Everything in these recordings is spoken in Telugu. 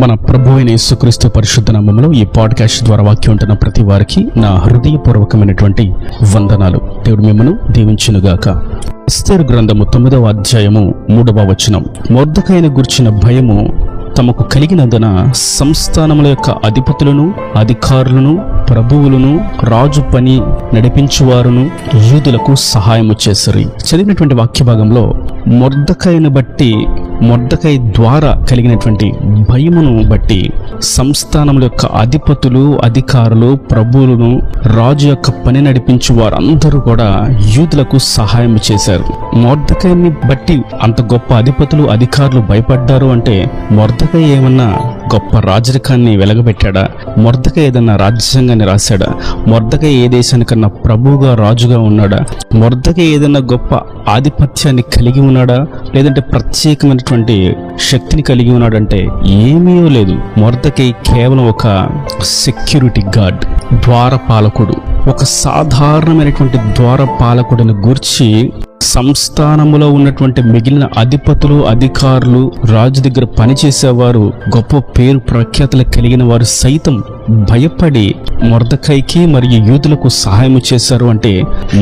మన ప్రభు అయిన యేసుక్రీస్తు పరిశుద్ధ నామములో ఈ పాడ్కాస్ట్ ద్వారా వాక్యం ఉంటున్న ప్రతి వారికి నా హృదయపూర్వకమైనటువంటి వందనాలు. దేవుడు మిమ్మను దీవించునుగాక. ఎస్తేరు గ్రంథము 9వ అధ్యాయము 3వ వచనం. మొర్దెకైను గూర్చిన భయము తమకు కలిగినందున సంస్థానముల యొక్క అధిపతులను, అధికారులను, ప్రభువులను, రాజు పని నడిపించువారును యూదులకు సహాయము చేసిరి. చదివినటువంటి వాక్య భాగంలో మొర్దెకైను బట్టి, మొర్దెకై ద్వారా కలిగినటువంటి భయమును బట్టి సంస్థానముల యొక్క అధిపతులు, అధికారులు, ప్రభువులను, రాజు యొక్క పని నడిపించు వారందరూ కూడా యూదులకు సహాయం చేశారు. మొర్దెకైని బట్టి అంత గొప్ప అధిపతులు, అధికారులు భయపడ్డారు అంటే మొర్దెకై ఏమన్నా గొప్ప రాజరికాన్ని వెలగబెట్టాడా? మొర్దెకై ఏదన్నా రాజ్యాంగాన్ని రాశాడా? మొర్దెకై ఏ దేశానికన్నా ప్రభువుగా, రాజుగా ఉన్నాడా? మొర్దెకై ఏదన్నా గొప్ప ఆధిపత్యాన్ని కలిగి ఉన్నాడా? లేదంటే ప్రత్యేకమైనటువంటి శక్తిని కలిగి ఉన్నాడంటే ఏమీ లేదు. మొర్దెకై కేవలం ఒక సెక్యూరిటీ గార్డ్, ద్వారపాలకుడు. ఒక సాధారణమైనటువంటి ద్వారపాలకుడిని గూర్చి సంస్థానములో ఉన్నటువంటి మిగిలిన అధిపతులు, అధికారులు, రాజు దగ్గర పనిచేసేవారు, గొప్ప పేరు ప్రఖ్యాతులు కలిగిన వారు సైతం భయపడి మొర్దెకైకి మరియు యూదులకు సహాయం చేశారు అంటే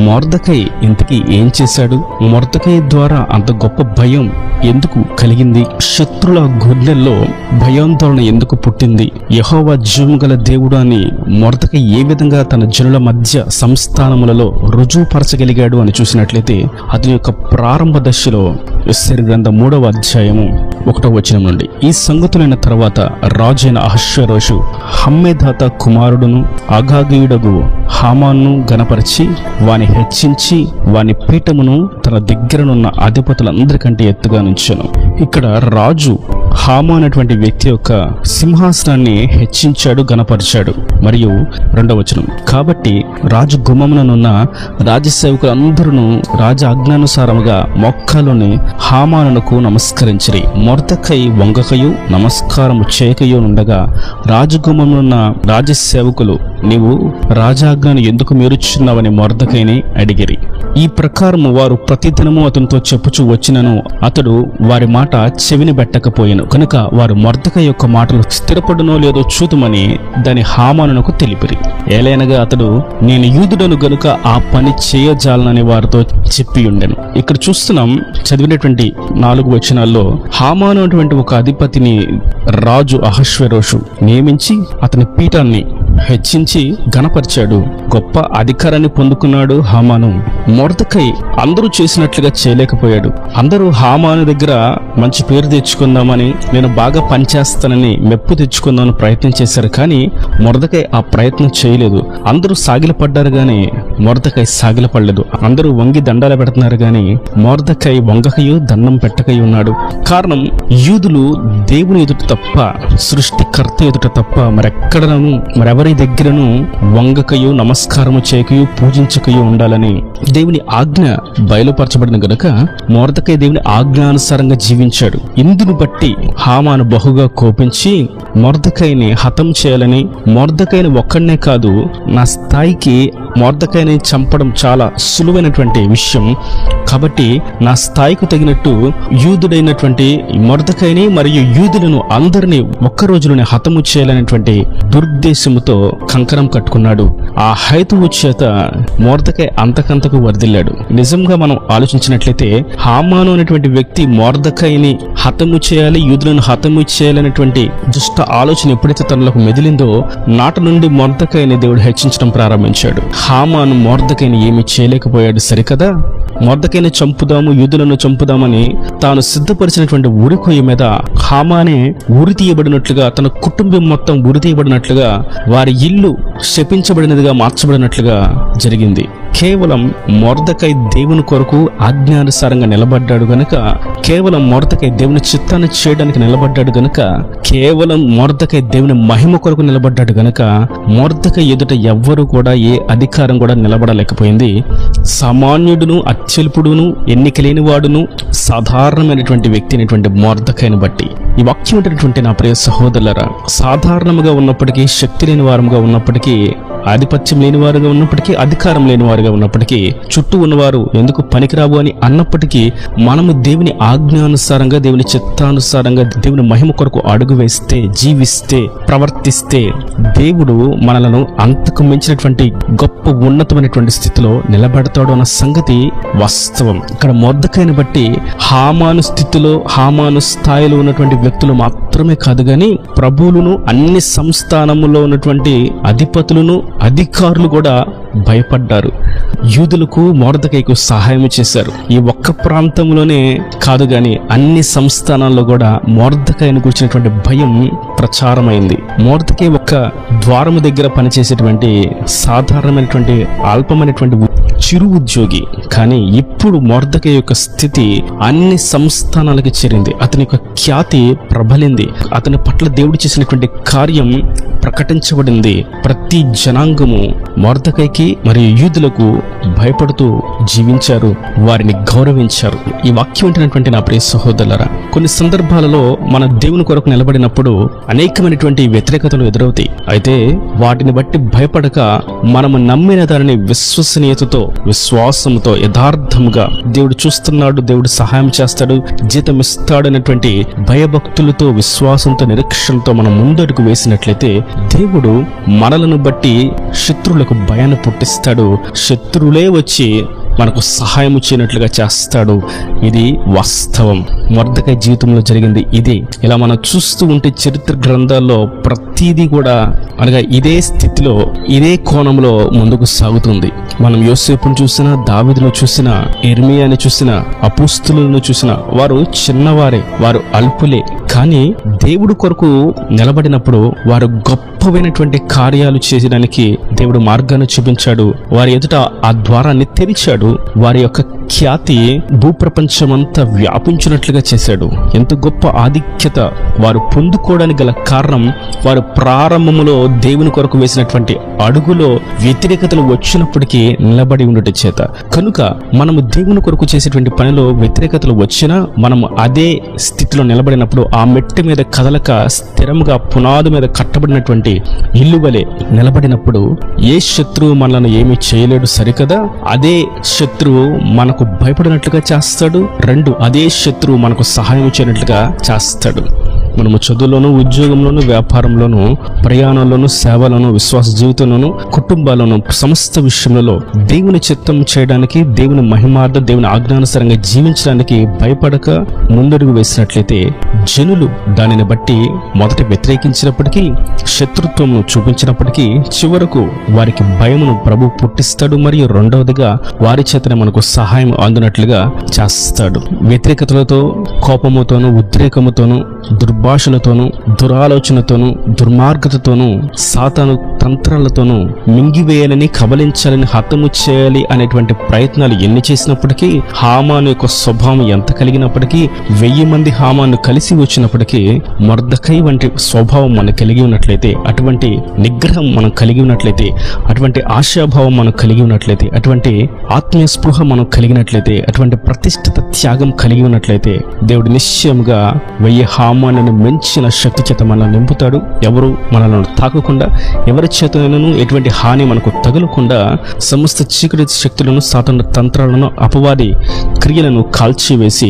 మొర్దెకై ఇంతకీ ఏం చేశాడు? మొర్దెకై ద్వారా అంత గొప్ప భయం ఎందుకు కలిగింది? శత్రుల గుండెల్లో భయాందోళన ఎందుకు పుట్టింది? యెహోవా జీవముగల దేవుడు అని మొర్దెకై ఏ విధంగా తన జనుల మధ్య సంస్థానములలో రుజువుపరచగలిగాడు అని చూసినట్లయితే అతని యొక్క ప్రారంభ దశలో ఎస్తేరు గ్రంథం 3వ అధ్యాయము 1వ వచనం నుండి, ఈ సంగతులైన తర్వాత రాజైన అహష్వేరోషు హమ్మేదాత కుమారుడును అగాగీయుడగు హామాను గనపరిచి వాని హెచ్చించి వాని పీఠమును తన దగ్గరనున్న అధిపతులందరికంటే ఎత్తుగా నుంచెను. ఇక్కడ రాజు హామా అనేటువంటి వ్యక్తి యొక్క సింహాసనాన్ని హెచ్చించాడు, గనపరిచాడు. మరియు 2వ వచనం, కాబట్టి రాజు గుమ్మముననున్న రాజసేవకులందరూ రాజ ఆజ్ఞానుసారముగా మొక్కలోని హామానునకు నమస్కరించిరి. మొర్దెకై వంగకయు నమస్కారము చేయకయు ఉండగా రాజగుమ్మమునున్న రాజసేవకులు, నీవు రాజాజ్ఞను ఎందుకు మీరుచున్నావని మొర్దెకైని అడిగిరి. ఈ ప్రకారము వారు ప్రతిదినము అతనితో చెప్పుచూ వచ్చినను అతడు వారి మాట చెవిని పెట్టకపోయాను కనుక వారు మొర్దెకై యొక్క మాటలు స్థిరపడునో లేదో చూతుమని దాని హామానునకు తెలిపిరి. ఏలైనగా అతడు, నేను యూదుడను గనుక ఆ పని చేయజాలనని వారితో చెప్పి ఉండెను. ఇక్కడ చూస్తున్నాం, చదివినటువంటి 4 వచనాల్లో హామాను అటువంటి ఒక అధిపతిని రాజు అహష్వేరోషు నియమించి అతని పీఠాన్ని హెచ్చించి గణపరిచాడు. గొప్ప అధికారాన్ని పొందుకున్నాడు హామాను. మొర్దెకై అందరూ చేసినట్లుగా చేయలేకపోయాడు. అందరూ హామాను దగ్గర మంచి పేరు తెచ్చుకుందామని, నేను బాగా పనిచేస్తానని మెప్పు తెచ్చుకుందామని ప్రయత్నం చేశారు. కానీ మొర్దెకై ఆ ప్రయత్నం చేయలేదు. అందరూ సాగిలపడ్డారు గాని మొర్దెకై సాగిలపడలేదు. అందరూ వంగి దండాలు పెడుతున్నారు గాని మొర్దెకై వంగకయు దండం పెట్టకై ఉన్నాడు. కారణం, యూదులు దేవుని ఎదుట తప్ప, సృష్టికర్త ఎదుట తప్ప మరెక్కడను, మరెవరి దగ్గరను వంగకయు నమస్కారము చేయకయు పూజించకయు ఉండాలని దేవుని ఆజ్ఞ బయలుపరచబడిన గనుక మొర్దెకై దేవుని ఆజ్ఞానుసారంగా జీవించాడు. ఇందును బట్టి హామాను బహుగా కోపించి మొర్దెకైని హతం చేయాలని, మొర్దెకైని ఒక్కడనే కాదు, నా స్థాయికి మొర్దెకైని చంపడం చాలా సులువైనటువంటి విషయం కాబట్టి నా స్థాయికి తగినట్టు యూదుడైనటువంటి మొర్దెకైని మరియు యూదులను అందరినీ ఒక్క రోజులోనే హతము చేయాలనేటువంటి దుర్దేశముతో కంకణం కట్టుకున్నాడు. ఆ హేతువు చేత మొర్దెకై అంతకంతకు వర్ధిల్లాడు. నిజంగా మనం ఆలోచించినట్లయితే హామాను అనేటువంటి వ్యక్తి మొర్దెకైని హతము చేయాలి, యూదులను హతము చేయాలనేటువంటి దుష్ట ఆలోచన ఎప్పుడైతే తనలకు మెదిలిందో నాటి నుండి మొర్దెకైని దేవుడు హెచ్చించడం ప్రారంభించాడు. హామాను మొర్దెకైని ఏమీ చేయలేకపోయాడు సరికదా. మొర్దెకైని చంపుదాము, యూదులను చంపుదామని తాను సిద్ధపరిచినటువంటి ఉరికొయ్య మీద హామానే ఉరి తీయబడినట్లుగా, తన కుటుంబం మొత్తం ఉరి తీయబడినట్లుగా, వారి ఇల్లు శపించబడినదిగా మార్చబడినట్లుగా జరిగింది. కేవలం మొర్దెకై దేవుని కొరకు ఆజ్ఞానుసారంగా నిలబడ్డాడు గనుక, కేవలం మొర్దెకై దేవుని చిత్తాన్ని చేయడానికి నిలబడ్డాడు గనుక, కేవలం మొర్దెకై దేవుని మహిమ కొరకు నిలబడ్డాడు గనుక మొర్దెకై ఎదుట ఎవ్వరూ కూడా ఏ అధికారం కూడా నిలబడలేకపోయింది. సామాన్యుడును, అత్యల్పుడును, ఎన్నికలేని వాడును, సాధారణమైనటువంటి వ్యక్తి అయినటువంటి మొర్దెకైని బట్టి ఈ వాక్యం ఉన్నటువంటి నా ప్రియ సహోదరులారా, సాధారణముగా ఉన్నప్పటికీ, శక్తి లేని వారముగా ఉన్నప్పటికీ ఆధిపత్యం లేని వారుగా ఉన్నప్పటికీ, అధికారం లేని వారుగా ఉన్నప్పటికీ, చుట్టూ ఉన్నవారు ఎందుకు పనికిరావు అని అన్నప్పటికీ, మనము దేవుని ఆజ్ఞానుసారంగా, దేవుని చిత్తానుసారంగా, దేవుని మహిమ కొరకు అడుగు వేస్తే, జీవిస్తే, ప్రవర్తిస్తే దేవుడు మనలను అంతకు మించినటువంటి గొప్ప ఉన్నతమైనటువంటి స్థితిలో నిలబెడతాడు అన్న సంగతి వాస్తవం. ఇక్కడ మొర్దెకైని బట్టి హామాను స్థితిలో, హామాను స్థాయిలో ఉన్నటువంటి వ్యక్తులు మాత్రమే కాదు గాని ప్రభువులను, అన్ని సంస్థానములో ఉన్నటువంటి అధిపతులను, అధికారులు కూడా భయపడ్డారు. యూదులకు మొర్దెకైకు సహాయం చేశారు. ఈ ఒక్క ప్రాంతంలోనే కాదు గాని అన్ని సంస్థానాల్లో కూడా మొర్దెకైని గురించినటువంటి భయం ప్రచారమైంది. మొర్దెకై ఒక్క ద్వారము దగ్గర పనిచేసేటువంటి సాధారణమైనటువంటి అల్పమైనటువంటి చిరు ఉద్యోగి. కానీ ఇప్పుడు మొర్దెకై యొక్క స్థితి అన్ని సంస్థానాలకి చేరింది. అతని యొక్క ఖ్యాతి ప్రబలింది. అతని పట్ల దేవుడు చేసినటువంటి కార్యం ప్రకటించబడింది. ప్రతి జనాంగము మొర్దెకైకి మరియు యూదులకు భయపడుతూ జీవించారు, వారిని గౌరవించారు. ఈ వాక్యం వింటున్నటువంటి నా ప్రియ సహోదరులారా, కొన్ని సందర్భాలలో మన దేవుని కొరకు నిలబడినప్పుడు అనేకమైనటువంటి వ్యతిరేకతలు ఎదురవుతాయి. అయితే వాటిని బట్టి భయపడక మనము నమ్మిన దానిని విశ్వసనీయతతో, విశ్వాసంతో, యథార్థముగా దేవుడు చూస్తున్నాడు, దేవుడు సహాయం చేస్తాడు, జీతం ఇస్తాడు అనేటువంటి భయభక్తులతో, విశ్వాసంతో, నిరీక్షణతో మనం ముందడుగు వేసినట్లయితే దేవుడు మనలను బట్టి శత్రువులకు భయాన్ని పుట్టిస్తాడు. శత్రువులే వచ్చి మనకు సహాయం చేయనట్లుగా చేస్తాడు. ఇది వాస్తవం. మొర్దెకై జీవితంలో జరిగింది ఇదే. ఇలా మనం చూస్తూ ఉంటే చరిత్ర గ్రంథాల్లో ప్రతిదీ కూడా అనగా ఇదే స్థితిలో, ఇదే కోణంలో ముందుకు సాగుతుంది. మనం యోసేపును చూసినా, దావీదును చూసినా, ఇర్మియాని చూసినా, అపోస్తలులను చూసినా వారు చిన్నవారే, వారు అల్పులే. కానీ దేవుడు కొరకు నిలబడినప్పుడు వారు గొప్పమైనటువంటి కార్యాలు చేయడానికి దేవుడు మార్గాన్ని చూపించాడు. వారి ఎదుట ఆ ద్వారాన్ని తెరిచాడు. వారి యొక్క ఖ్యాతి భూప్రపంచమంతా వ్యాపించినట్లుగా చేశాడు. ఎంత గొప్ప ఆధిక్యత వారు పొందుకోవడానికి గల కారణం, వారు ప్రారంభములో దేవుని కొరకు వేసినటువంటి అడుగులో వ్యతిరేకతలు వచ్చినప్పటికీ నిలబడి ఉండటం చేత. కనుక మనము దేవుని కొరకు చేసేటువంటి పనిలో వ్యతిరేకతలు వచ్చినా మనము అదే స్థితిలో నిలబడినప్పుడు, ఆ మెట్టి మీద కదలక స్థిరంగా పునాది మీద కట్టబడినటువంటి ఇల్లు వలె నిలబడినప్పుడు ఏ శత్రువు మనలను ఏమీ చేయలేడు. సరికదా? అదే శత్రువు మనకు భయపడినట్లుగా చేస్తాడు. 2, అదే శత్రువు మనకు సహాయం చేయనట్లుగా చేస్తాడు. మనము చదువులోను, ఉద్యోగంలోను, వ్యాపారంలోను, ప్రయాణంలోను, సేవలోను, విశ్వాస జీవితంలోను, కుటుంబాలను, సమస్త విషయంలో దేవుని చిత్తం చేయడానికి, దేవుని మహిమార్థ, దేవుని ఆజ్ఞానుసారంగా జీవించడానికి భయపడక ముందడుగు వేసినట్లయితే జనులు దానిని బట్టి మొదట వ్యతిరేకించినప్పటికీ, శత్రుత్వమును చూపించినప్పటికీ చివరకు వారికి భయమును ప్రభు పుట్టిస్తాడు. మరియు రెండవదిగా వారి చేతనే మనకు సహాయం అందునట్లుగా చేస్తాడు. వ్యతిరేకతలతో, కోపముతోను, ఉద్రేకముతోను, దుర్భాషలతోనూ, దురాలోచనతోనూ, దుర్మార్గతతోనూ, సాతాను తంత్రాలతోనూ మింగివేయాలని, కబలించాలని, హతము చేయాలి అనేటువంటి ప్రయత్నాలు ఎన్ని చేసినప్పటికీ, హామాను యొక్క స్వభావం ఎంత కలిగినప్పటికీ, 1000 మంది హామాను కలిసి వచ్చినప్పటికీ మొర్దెకై వంటి స్వభావం మనం కలిగి ఉన్నట్లయితే, అటువంటి నిగ్రహం మనం కలిగి ఉన్నట్లయితే, అటువంటి ఆశాభావం మనం కలిగి ఉన్నట్లయితే, అటువంటి ఆత్మీయ స్పృహ మనం కలిగినట్లయితే, అటువంటి ప్రతిష్ఠిత త్యాగం కలిగి ఉన్నట్లయితే దేవుడు నిశ్చయంగా 1000 హామానును మించిన శక్తి చేత మనల్ని నింపుతాడు. ఎవరు మనల్ని తాకకుండా, ఎవరి చేతనైనను ఎటువంటి హాని మనకు తగలకుండా సమస్త చీకటి శక్తులను, సాతాను తంత్రాలను, అపవాది క్రియలను కాల్చివేసి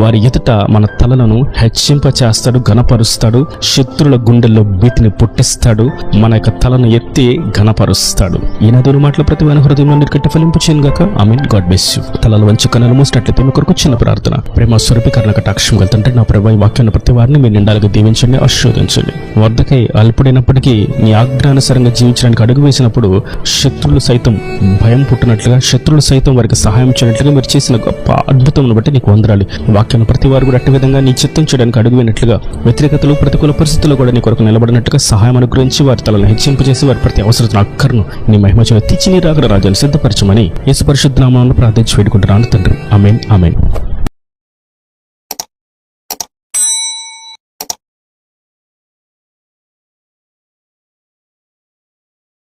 వారి ఎదుట మన తలలను హెచ్చింపచేస్తాడు, ఘనపరుస్తాడు. శత్రుల గుండెల్లో భీతిని పుట్టిస్తాడు. మన యొక్క తలను ఎత్తి ఘనపరుస్తాడు. ఈనాడు మాటల ప్రతి వాని హృదయంలో నికట్టి ఫలింపు చేయను గాక. ఆమేన్. God bless you. తలలు వంచి కన్నులు మూసినట్లయితే మీ కొరకు చిన్న ప్రార్థన. ప్రేమ స్వరూపి కరుణ కటాక్షం వెళ్తుంటే నా ప్రభు ఈ వాక్యాన్ని ప్రతి వారిని మీరు నిండాలుగా దీవించండి, ఆశీర్వదించండి. మొర్దెకై అల్పుడైనప్పటికీ నీ ఆజ్ఞానుసారంగా జీవించడానికి అడుగు వేసినప్పుడు శత్రువులు సైతం భయం పుట్టినట్లుగా, శత్రువులు సైతం వారికి సహాయం చేయనట్లుగా మీరు చేసిన గొప్ప అద్భుతమును బట్టి నీకు వందనాలు. ఈ వాక్యాన్ని ప్రతి వారు కూడా అట్టి విధంగా నీ చిత్తం చేయడానికి అడుగు వేయనట్లుగా, వ్యతిరేకతలు, ప్రతికూల పరిస్థితుల్లో కూడా నీ కొరకు నిలబడినట్టుగా సహాయం అనుగ్రహించి వారి తలను హెచ్చింపజేసి వారి ప్రతి అవసరతను అక్కర్ను నీ మహిమ చేత తీర్చి నీ రాకడ రాజ్యాన్ని సిద్ధపరచమని యేసు పరిశుద్ధ నామములో ప్రార్థించి వేడుకుంటున్నాను తండ్రి. ఆమేన్. ఆమేన్.